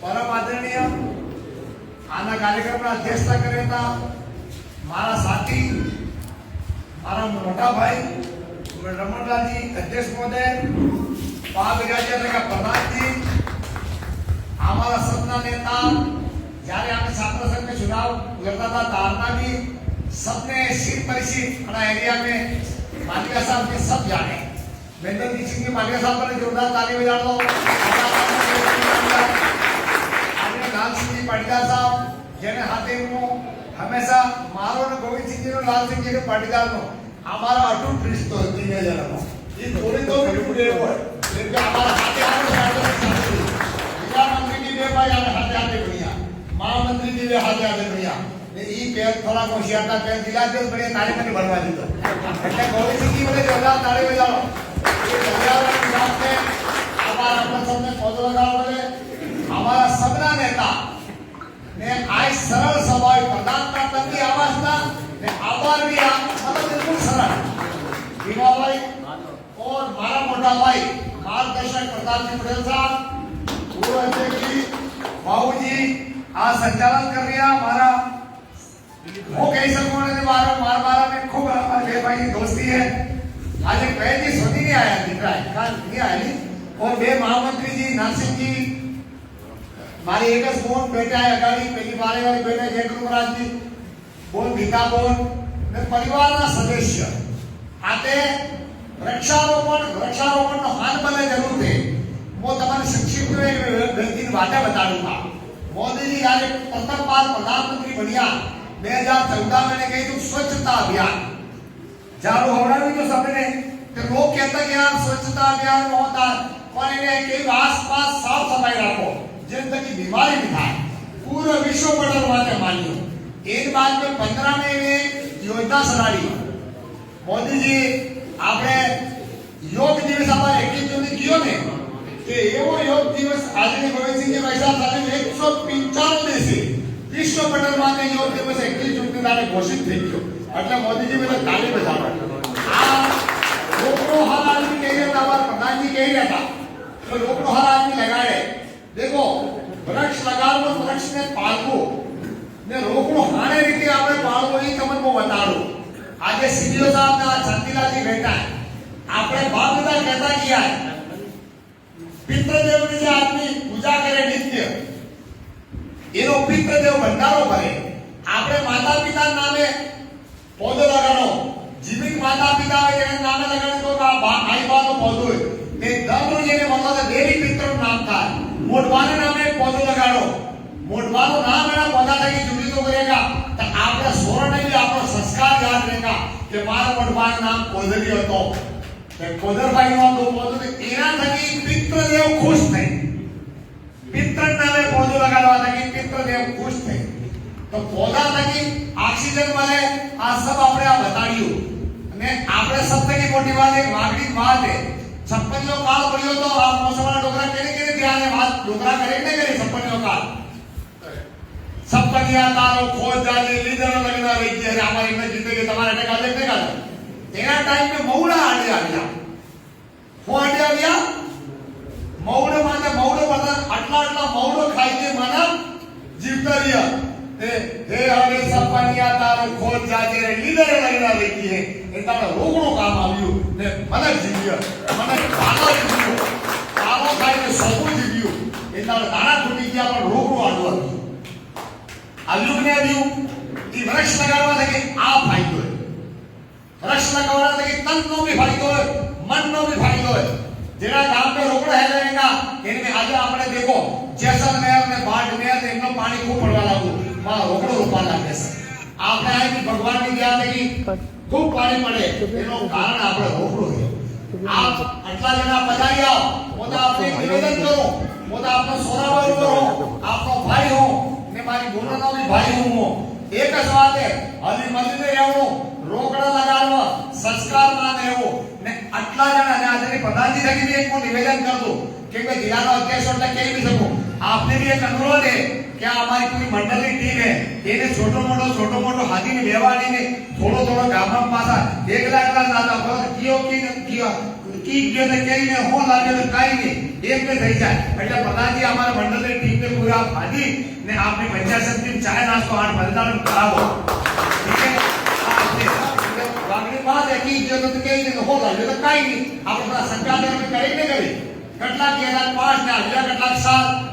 परम आदरणीय आना कार्यक्रम अध्यक्षता करे था मारा साथी मारा मोटा भाई रमणलाल जी अध्यक्ष महोदय पाक राज्य का प्रधान जी हमारा सपना नेता જ્યારે આપણે छात्र संघ में चुनाव लड़ता था तारना भी सबने सीट परिचित अपना एरिया में मालिका साहब के सब जाने मेंदर जी सिंह मालिका साहब पर जोरदार ताली बजा दो आपने लाल सिंह जी पाटीदार साहब જેને હાથે હું હંમેશા મારો અને ગોવિંદ સિંહજી નો લાલ સિંહજી નો પાટીદાર નો અમારો અટૂટ રિશ્તો હતી જણાવો એ થોડી તો વિરુદ્ધ હોય એટલે કે અમારા હાથે આપણે મંત્રી जी બે ભાઈ આપણે હાથે હાથે ભણ્યા महामंत्री जी वे हाथे हाथे भैया ने ई पेड़ थोड़ा होशियारता पेड़ दिला दे बढ़िया ताली में भरवा दी तो એટલે ગોવિંદ સિંહજી મને જોરદાર તાળી બજાવો ये धन्यवाद की बात है आभार अपन सबने पौधो लगाओ बोले हमारा सबना नेता ने आज सरल स्वभाव प्रधानता तक की आवाज था ने आभार भी मतलब बिल्कुल सरल भीमा भाई और मारा मोटा भाई मार्गदर्शक प्रताप जी पटेल साहब पूर्व अध्यक्ष जी बाबू जी आज संचालन कर रहा हमारा वो कही सकूं ने मारा में खूब हमारे भाई की दोस्ती है आज एक पहले जी सोनी नहीं आया दिख रहा है काल नहीं आया और बे महामंत्री जी नरसिंह जी मारी एक बोन बेटा है अगाड़ी पहली बारे वाली बेटा जयकुमार महाराज जी बोन गीता बोन ने परिवार ना सदस्य आते वृक्षारोपण नो हाथ बने जरूर थे वो तमारे संक्षिप्त में दिन बातें बताऊंगा मोदी जी आज प्रथम बार प्रधानमंत्री बनिया 2014 में कही तो स्वच्छता अभियान चालू हो रहा है तो सबने तो लोग कहते कि यार स्वच्छता अभियान होता पर इन्हें के आसपास साफ सफाई रखो जिन तक की बीमारी भी था पूरे विश्व पटल माते मानियो एक बात में 15 में इन्हें योजना चलाई मोदी जी आपने योग दिवस हमारे 21 जून कियो ने કે એવો યોગ દિવસ આજે ગોવિંદસિંહજી ભાઈ સાહેબ સાથે 195 દિવસે વિશ્વ પટલ માટે યોગ દિવસ 21 જૂનની તારીખે ઘોષિત થઈ ગયો એટલે મોદીજી મને તાળી બજાવો આ રોકડો હર આદમી કહી રહ્યા હતા हमारे प्रधान जी कह रहा था तो रोकड़ो हर आदमी लगाए देखो वृक्ष लगावो वृक्ष ने पालवो ने रोकड़ो हाने रीते આપણે પાળવો એ તમને હું બતાડું આજે સીડીઓ સાહેબ ના શાંતિલાલજી બેઠા આપણે બાપ દાદા કહેતા ગયા पितृदेव ने आदमी पूजा करे नित्य एनो पितृदेव भंडारो भरे आपने माता पिता नामे पौधो लगानो जीवित माता पिता के नामे लगाने तो भाई बानो पौधो ने धर्म जेने मतलब देवी पितृ नाम था मोटवाने नामे पौधो लगानो मोटवानो नाम एना पौधा थकी जुड़ी तो करेगा तो आपने स्वर्ण ने भी आपनो संस्कार याद रहेगा कि मारा मोटवान नाम कोदरी હતો कोदर भाई नो दो पौधो ने एना थकी पितृदेव खुश थे पितृ नामे पौधो लगावा थकी पितृदेव खुश थे तो पौधा थकी ऑक्सीजन મળે આ सब આપણે આ બતાડ્યું અને આપણે સબથી મોટી વાત એક વાગડી વાત है છપ્પનનો કાળ પડ્યો તો આ મોસમના ડોકરા કેને કેને ધ્યાન है વાત ડોકરા કરે ને કરે છપ્પનનો કાળ સપનિયા તારો ખોજ જાલે લીધર લગના રહી ગયા અમારી में જીતે કે તમારે ટકા દે ટકા तेरा टाइम में मौड़ा आड़े आ गया वो आड़े आ गया मौड़े माने मौड़े बता अटला अटला मौड़ो खाई के माना जीवता रिया हे हरे सपनिया तारो खोज जाजे रे लीडर लगना लेती है ए तारो रोकड़ो काम आव्यो ने મને જીવ્યો મને કાળો જીવ્યો કાળો ખાઈ કે સબુ જીવ્યો એ તારો દાણા ફૂટી ગયા પણ રોકડો આડો આવ્યો ને આવ્યો ઈ વૃક્ષ લગાડવા કે આ ફાયદો वृक्ष लगाना था कि तन नो भी फायदो है मन नो भी फायदो है जेना गांव में रोकड़ा है रहेगा इनमें आज आपने देखो जैसलमेर ने बाड़मेर ने इतना पानी खूब पड़वा लागू वहां रोकड़ो रोपा लागे से आपने आए कि भगवान की दया थी कि खूब पानी पड़े एनो कारण आपने रोकड़ो है आप अटला जना पधारी आओ वो तो आपने निवेदन करो वो तो आपने सोना भाई करो आपको भाई हो ने मारी बोलना भी भाई हूं एक જ વાત है हली मंदिर રહેવું રોકડા લગાડવા સંસ્કાર માં રહેવું ને આટલા જણા ને આજે પ્રધાનજી થકી એક હું નિવેદન કર દઉં કે ભાઈ જિલ્લાનો અધ્યક્ષ એટલે કહી भी सकूं आपने भी एक अनुरोध है કે આ અમારી પૂરી મંડળની ટીમ હે એને છોટો મોટો હાથીને બેવાડીને થોડો ગામમાં પાછા એકલા નાતા પર કયો કી ગયો ને કઈને હો લાગે તો કાઈ નહીં એકને થઈ જાય એટલે પ્રધાનજી અમારા મંડળની ટીમને પૂરા ભાજી ને આપની પંચાયત સમિતિ ચાય નાસ્તો આઠ મતદાન કરાવો ઠીક હે વાગણી બાદ કી ગયો તો કઈને હો લાગે તો કાઈ નહીં આપણે સંચાલન કરીને કરી કેટલા કેલા 5 ને આગલા કેટલા 7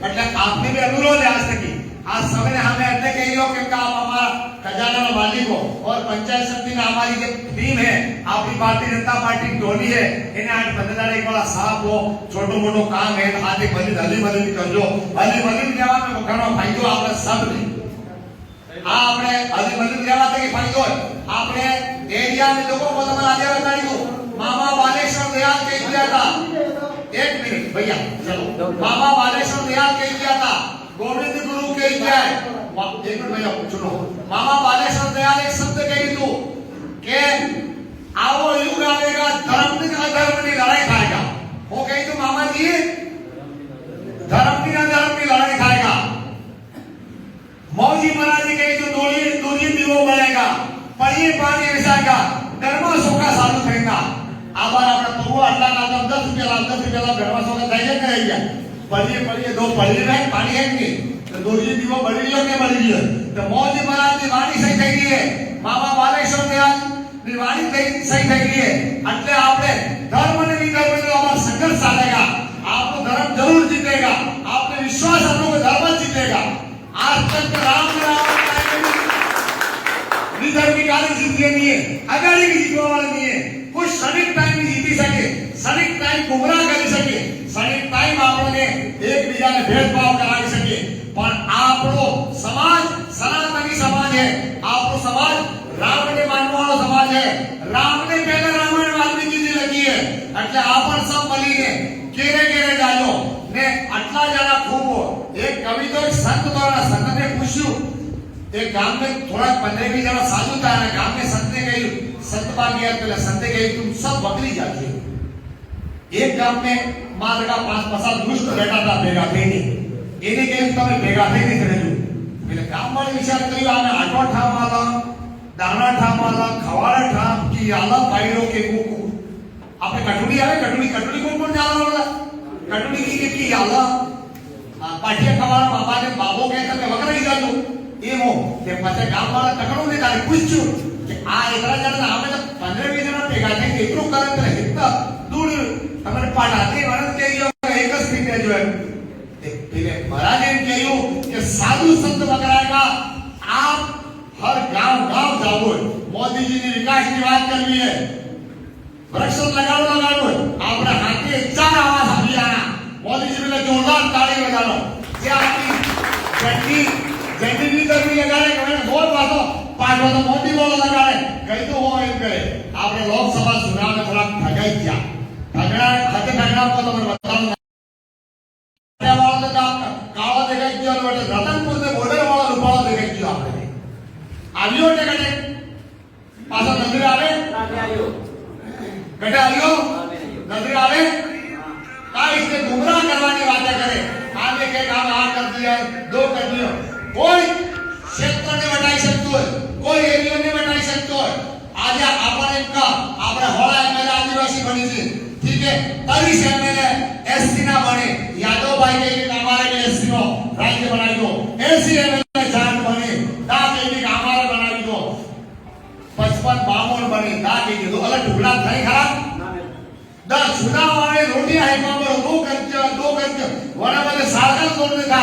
એટલે आपने भी अनुरोध है आज तक की आज समय ने हमें એટલે कहियो कि आप हमारा खजाना का मालिक हो और पंचायत समिति में हमारी जो टीम है आपकी भारतीय जनता पार्टी टोली है इन्हें आज बदलाने एक बड़ा साहब हो छोटो मोटो काम है हाथे भली भली करजो भली देवा में घणो फायदो આપણે सब ने આ આપણે ભલી દેવા થી फायदो આપણે एरिया में लोगों को તમારા આજે बताइयो मामा बालेश्वर दयाल कह दिया था एक मिनट भैया चलो मामा बालेश्वर दयाल कह दिया था गोविंद गुरु कह दिया है एक मिनट भैया सुनो मामा बालेश्वर दयाल एक शब्द कही तू के आओ युग आएगा धर्म की अधर्म की लड़ाई खाएगा वो कही तू मामा जी धर्म की अधर्म की लड़ाई खाएगा मौजी महाराज जी कही तू दूरी दीवो बनेगा पढ़िए पानी रिसाएगा धर्म सोका साधु कहेगा आबार આપણે પૂર્વ આટલા કામ 10 રૂપિયા ઘરમાં સોને થઈ જાય કે રહ્યા પડીએ દો પડી રહે પાણી હે કે તો દોજી દીવો બળી ગયો કે બળી ગયો તો મોજી મહારાજ ની વાણી સહી થઈ ગઈ है મામા બાલેશ્વર દયાલ ની વાણી સહી થઈ ગઈ है એટલે આપણે ધર્મ અને વિધર્મ નો અમાર સંઘર્ષ ચાલેगा आपको धर्म जरूर जीतेगा आपने विश्वास हम लोग धर्म जीतेगा आज तक राम विधर्म की गाली जीती नहीं है अगाड़ी की जीतने वाला नहीं है कुछ क्षणिक टाइम में जीती सके क्षणिक टाइम गुमराह कर सके क्षणिक टाइम आपने एक बीजा ने भेदभाव करा सके पर आपनो समाज सनातनी समाज है आपनो समाज राम ने मानने वाला समाज है राम ने पहले रामायण वाल्मीकि जी लगी है એટલે આપણ सब મળીને કેરે જાજો ને આટલા જણા ખૂબ એક કવિ તો સંત દ્વારા સંતને પૂછ્યું एक गांव में थोड़ा 15-20 जना साधु था ना गांव में संत ने कही संत बाग गया तो संत कही तुम सब बकरी जाती हो एक गांव में मां लगा 5 दुष्ट बैठा था भेगा थईने એને કઈ તમે ભેગા થઈને રહેજો એટલે ગામવાળી વિચાર કર્યો આને આટો ઠામ આલા દાણા ઠામ આલા ખવાડા ઠામ की आला पाइरो के को આપણે કટુડી આવે કટુડી કોણ જાણવા વાળા કટુડી की आला પાટિયા ખવાડા બાબાને બાબો કહેતા કે વગરાઈ જાજો એમો કે પછી ગામવાળા તકડો ને તારે પૂછ્યું કે આ એટલા જણા અમે તો 15-20 જણા ભેગા થઈને એટલું કરે એટલે હિત દૂર તમારે પાડાથી વરદ કહેજો એક જ રીતે જો એટલે महाराज ने કહ્યું કે સાધુ સંત વગરાયगा आप हर गांव जाओ मोदी जी ने विकास की बात करवी है वृक्ष लगाओ आपने हाथे 4 आवाज अभी आना मोदी जी ने जोरदार ताली बजाओ जे आपकी जंडी भी करवी लगाड़े कहे बोल बातो पांच तो मोदी बोलो लगाड़े कही तो वो एम करे आपने लोकसभा चुनाव में थोड़ा ठगाई किया ठगड़ा को तो मैं बताऊं काला देखाई दिया रतनपुर से बॉर्डर वाला रूपाला देखाई दिया आपने आलियो ने कटे पासा नजर आवे कटे आलियो नजर आवे का इससे गुमराह करवाने बातें करे आगे के काम आ कर दिया दो कर दिया कोई क्षेत्र ने बटाई सकतो है कोई एरिया ने बटाई सकतो है आज आपने का आपने होला एमएलए आदिवासी बनी थी ठीक है तभी से एमएलए एससी ना बने यादव भाई के हमारे में एससी नो राज्य बनाई दो एससी एमएलए जाट बने दा के भी हमारा बनाई दो 55 बामोन बने दा के दो अलग टुकड़ा नहीं खराब दा चुनाव वाले रोटी है पर दो करके वना वाले सागर तोड़ने था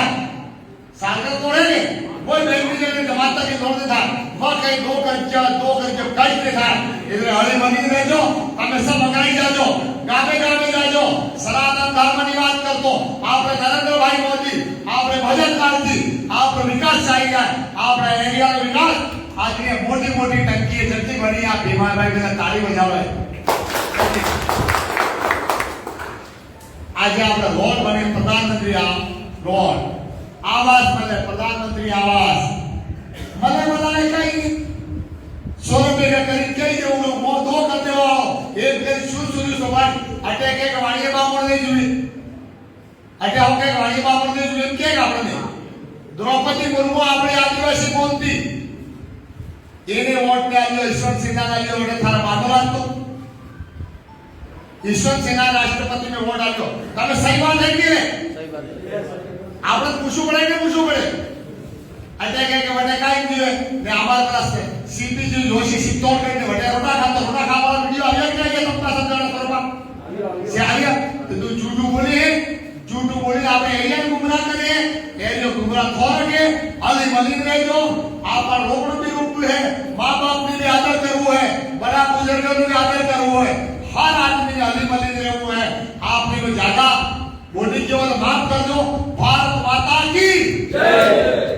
सागर तोड़े ने कोई बेगुजर ने जमाता के तोड़ने था वह कहीं दो करके काटने था इधर हले बनी रहजो हमें सब मगाई जाजो गावे जाजो सनातन धर्म की बात कर दो आपने नरेंद्र भाई मोदी आपने भजन करती आपने विकास चाहिए आपने एरिया का विकास आज ये मोटी टंकी जल्दी बनी आप भीमा भाई के ताली बजावे आज आपने रोड बने प्रधानमंत्री रोड आवास बने प्रधानमंत्री आवास मला कहीं 100 रुपए का करीब कई जो वो दो करते हो एक करीब शुरू सुबह अटैक एक वाणिये बामोड़ नहीं जुड़ी એટલે આવું કઈ રાણી બાપરને એમ કે આપણને દ્રૌપદી મુર્મુ આપણી આદિવાસી બોલતી એને વોટ ને આલ્યો યશવંત સિન્હા આલ્યો એટલે થારા માનો રાખતો યશવંત સિન્હા રાષ્ટ્રપતિ ને વોટ આલ્યો તમે સહી વાત થઈ ગઈ ને આપણે પૂછવું પડે કે પૂછવું પડે એટલે કે વડે કાઈ દીવે ને અમારા પાસે સીપીજી જોશી સિત્તોડ કરીને વડે રોટા ખાવાળા વિડિયો આવ્યો કે તમને સમજાવવાનો સ્વરૂપમાં से आया तो तू झूठू बोले આપણે એરિયા ગુમરાહ કરે એરિયો ગુમરાહ થોરકે અલી મલિન રહે જો આપા રોકડ भी रूप है मां बाप ने भी आदर करવો है बड़ा बुजुर्गों ने भी आदर करવો है हर आदमी ने अली मलिन रहવું है आपने को ज्यादा बोली केवल माफ कर दो भारत माता की जय।